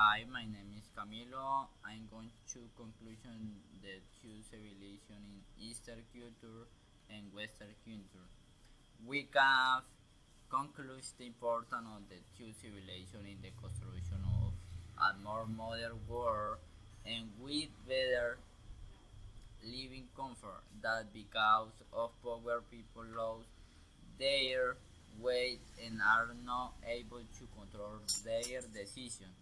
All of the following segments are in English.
Hi, my name is Camilo. I'm going to conclusion the two civilizations in Eastern culture and Western culture. We can conclude the importance of the two civilizations in the construction of a more modern world and with better living comfort that because of power people lose their weight and are not able to control their decisions.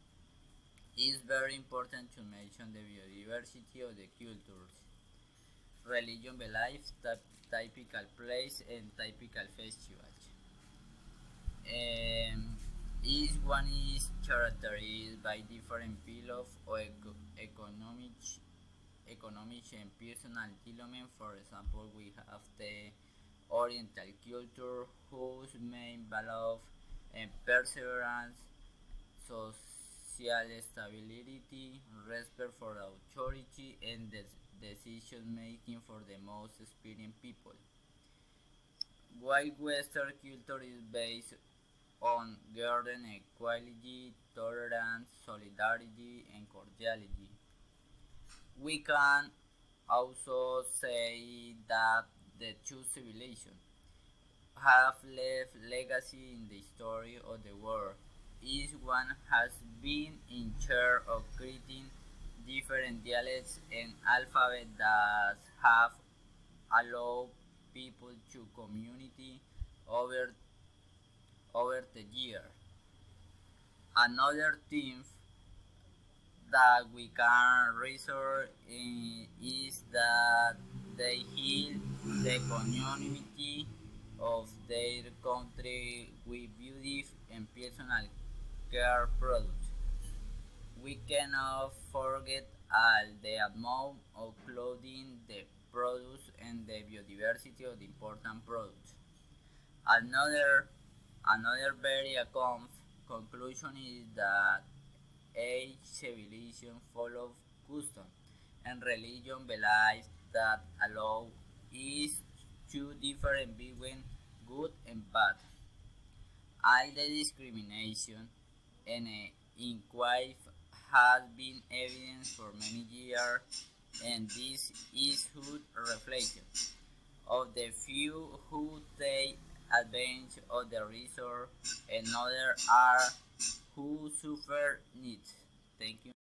It's very important to mention the biodiversity of the cultures, religion beliefs, typical place, and typical festivals. Um, each one is characterized by different pillars of economic and personal development. For example, we have the Oriental culture, whose main value and perseverance, social stability, respect for authority, and decision making for the most experienced people. While Western culture is based on garden equality, tolerance, solidarity, and cordiality. We can also say that the two civilizations have left legacy in the story of the world. Each one has been in charge of creating different dialects and alphabet that have allowed people to community over the year. Another theme that we can resort in is that they heal the community of their country with beauty and personal care products. We cannot forget all the amount of clothing, the produce, and the biodiversity of the important products. Another Another very conclusion is that each civilization follows custom and religion beliefs that allow each to differ between good and bad. All the discrimination and inequality has been evident for many years, and this is good reflection of the few who take advantage of the resource and others are who suffer needs. Thank you.